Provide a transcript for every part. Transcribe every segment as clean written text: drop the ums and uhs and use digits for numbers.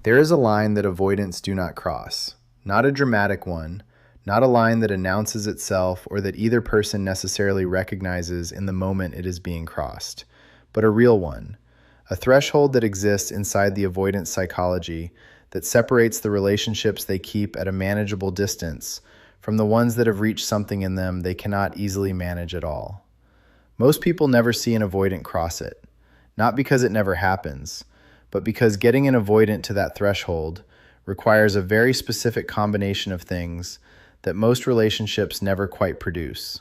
There is a line that avoidants do not cross. Not a dramatic one, not a line that announces itself or that either person necessarily recognizes in the moment it is being crossed, but a real one. A threshold that exists inside the avoidant psychology that separates the relationships they keep at a manageable distance from the ones that have reached something in them they cannot easily manage at all. Most people never see an avoidant cross it, not because it never happens, but because getting an avoidant to that threshold requires a very specific combination of things that most relationships never quite produce.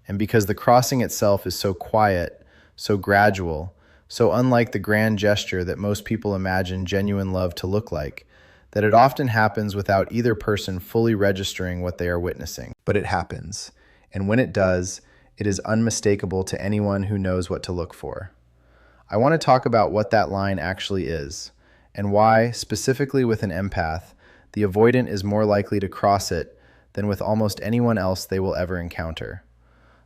And because the crossing itself is so quiet, so gradual, so unlike the grand gesture that most people imagine genuine love to look like, that it often happens without either person fully registering what they are witnessing. But it happens, and when it does, it is unmistakable to anyone who knows what to look for. I want to talk about what that line actually is, and why, specifically with an empath, the avoidant is more likely to cross it than with almost anyone else they will ever encounter.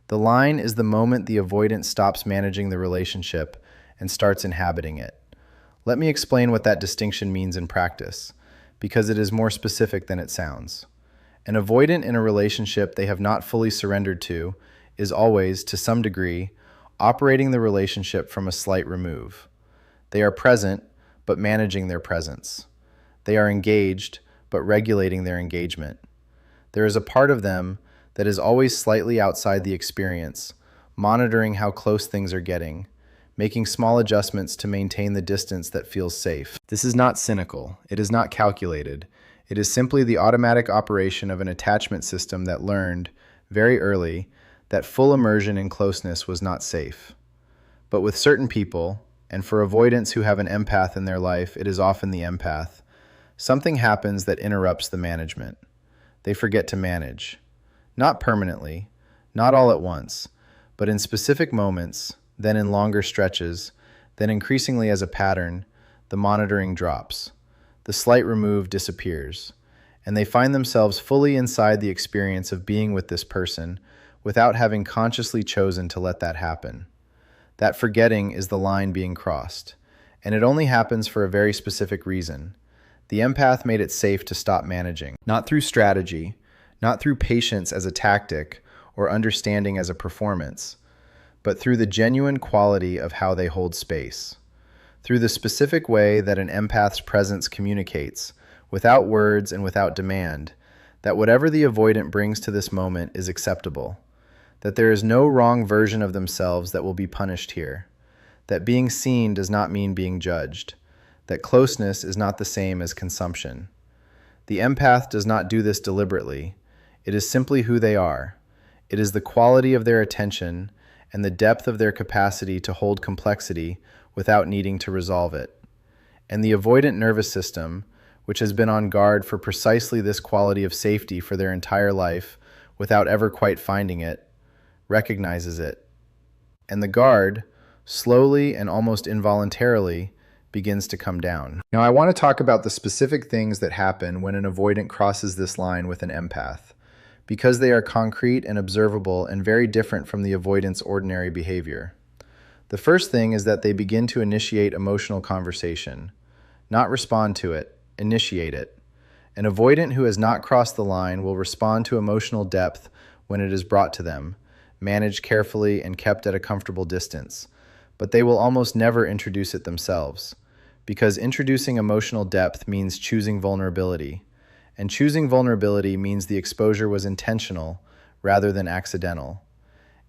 The line is the moment the avoidant stops managing the relationship and starts inhabiting it. Let me explain what that distinction means in practice, because it is more specific than it sounds. An avoidant in a relationship they have not fully surrendered to is always, to some degree, operating the relationship from a slight remove. They are present, but managing their presence. They are engaged, but regulating their engagement. There is a part of them that is always slightly outside the experience, monitoring how close things are getting, making small adjustments to maintain the distance that feels safe. This is not cynical. It is not calculated. It is simply the automatic operation of an attachment system that learned, very early, that full immersion in closeness was not safe. But with certain people, and for avoidants who have an empath in their life, it is often the empath, something happens that interrupts the management. They forget to manage. Not permanently, not all at once, but in specific moments, then in longer stretches, then increasingly as a pattern, the monitoring drops. The slight remove disappears, and they find themselves fully inside the experience of being with this person without having consciously chosen to let that happen. That forgetting is the line being crossed, and it only happens for a very specific reason. The empath made it safe to stop managing, not through strategy, not through patience as a tactic or understanding as a performance, but through the genuine quality of how they hold space, through the specific way that an empath's presence communicates, without words and without demand, that whatever the avoidant brings to this moment is acceptable, that there is no wrong version of themselves that will be punished here, that being seen does not mean being judged, that closeness is not the same as consumption. The empath does not do this deliberately. It is simply who they are. It is the quality of their attention and the depth of their capacity to hold complexity without needing to resolve it. And the avoidant nervous system, which has been on guard for precisely this quality of safety for their entire life without ever quite finding it, recognizes it. And the guard, slowly and almost involuntarily, begins to come down. Now, I want to talk about the specific things that happen when an avoidant crosses this line with an empath, because they are concrete and observable and very different from the avoidant's ordinary behavior. The first thing is that they begin to initiate emotional conversation, not respond to it, initiate it. An avoidant who has not crossed the line will respond to emotional depth when it is brought to them, managed carefully and kept at a comfortable distance, but they will almost never introduce it themselves, because introducing emotional depth means choosing vulnerability, and choosing vulnerability means the exposure was intentional rather than accidental.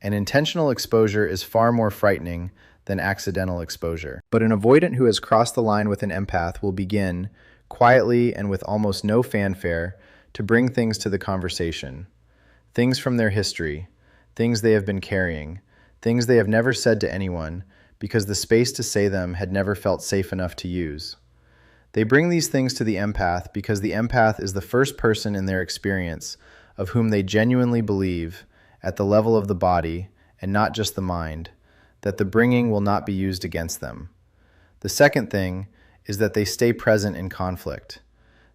And intentional exposure is far more frightening than accidental exposure. But an avoidant who has crossed the line with an empath will begin, quietly and with almost no fanfare, to bring things to the conversation. Things from their history, things they have been carrying, things they have never said to anyone because the space to say them had never felt safe enough to use. They bring these things to the empath because the empath is the first person in their experience of whom they genuinely believe, at the level of the body and not just the mind, that the bringing will not be used against them. The second thing is that they stay present in conflict.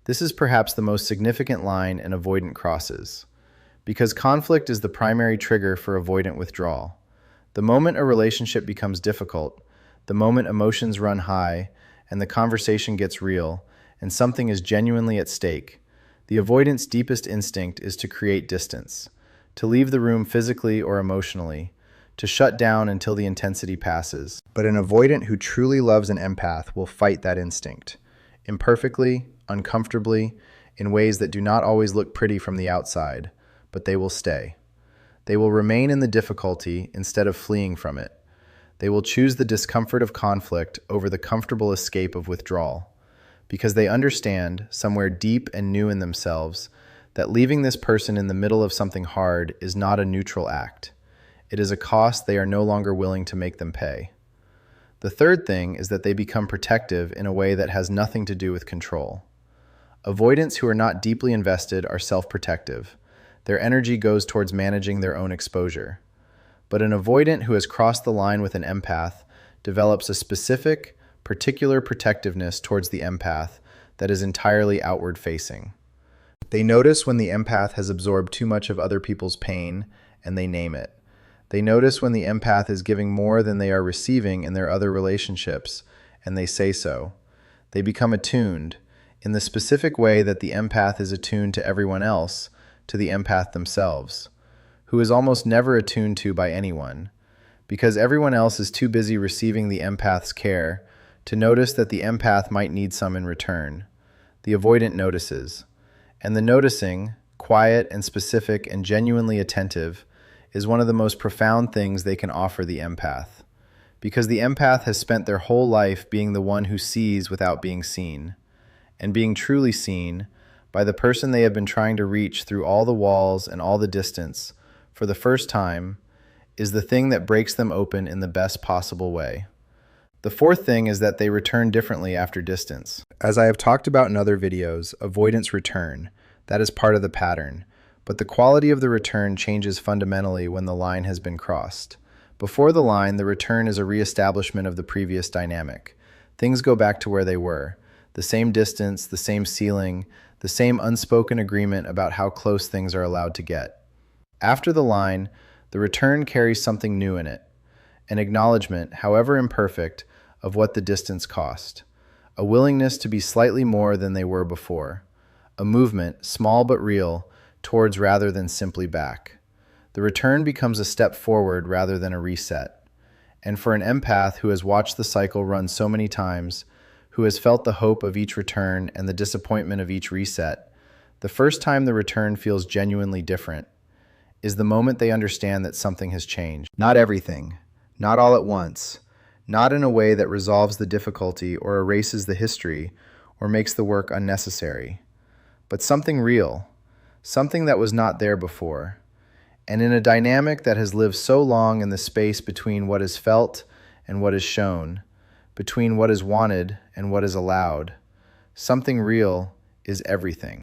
This is perhaps the most significant line an avoidant crosses, because conflict is the primary trigger for avoidant withdrawal. The moment a relationship becomes difficult, the moment emotions run high, and the conversation gets real, and something is genuinely at stake, the avoidant's deepest instinct is to create distance, to leave the room physically or emotionally, to shut down until the intensity passes. But an avoidant who truly loves an empath will fight that instinct, imperfectly, uncomfortably, in ways that do not always look pretty from the outside, but they will stay. They will remain in the difficulty instead of fleeing from it. They will choose the discomfort of conflict over the comfortable escape of withdrawal, because they understand, somewhere deep and new in themselves, that leaving this person in the middle of something hard is not a neutral act. It is a cost they are no longer willing to make them pay. The third thing is that they become protective in a way that has nothing to do with control. Avoidants who are not deeply invested are self-protective. Their energy goes towards managing their own exposure. But an avoidant who has crossed the line with an empath develops a specific, particular protectiveness towards the empath that is entirely outward-facing. They notice when the empath has absorbed too much of other people's pain, and they name it. They notice when the empath is giving more than they are receiving in their other relationships, and they say so. They become attuned, in the specific way that the empath is attuned to everyone else, to the empath themselves, who is almost never attuned to by anyone, because everyone else is too busy receiving the empath's care to notice that the empath might need some in return. The avoidant notices, and the noticing, quiet and specific and genuinely attentive, is one of the most profound things they can offer the empath, because the empath has spent their whole life being the one who sees without being seen, and being truly seen by the person they have been trying to reach through all the walls and all the distance for the first time is the thing that breaks them open in the best possible way. The fourth thing is that they return differently after distance. As I have talked about in other videos, avoidants return. That is part of the pattern. But the quality of the return changes fundamentally when the line has been crossed. Before the line, the return is a reestablishment of the previous dynamic. Things go back to where they were. The same distance, the same ceiling, the same unspoken agreement about how close things are allowed to get. After the line, the return carries something new in it. An acknowledgement, however imperfect, of what the distance cost. A willingness to be slightly more than they were before. A movement, small but real, towards rather than simply back. The return becomes a step forward rather than a reset. And for an empath who has watched the cycle run so many times, who has felt the hope of each return and the disappointment of each reset, the first time the return feels genuinely different is the moment they understand that something has changed. Not everything, not all at once, not in a way that resolves the difficulty or erases the history or makes the work unnecessary, but something real, something that was not there before. And in a dynamic that has lived so long in the space between what is felt and what is shown, between what is wanted and what is allowed, something real is everything.